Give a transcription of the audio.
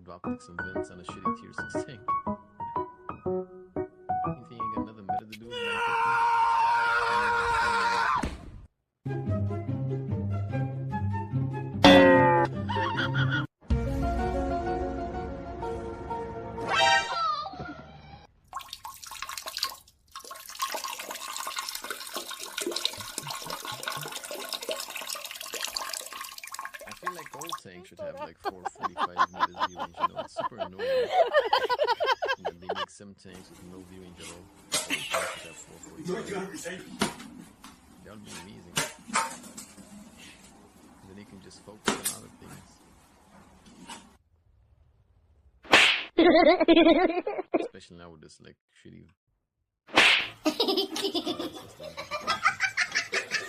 Drop like some vents on a shitty tier 6 tank. You think you got nothing better to do with I feel like old tanks should have like 445 meters view range, you know, it's super annoying. You know, they make some tanks with no view range at all. Old tanks should have 445. That would be amazing. Then you can just focus on other things. Especially now with this like shitty system.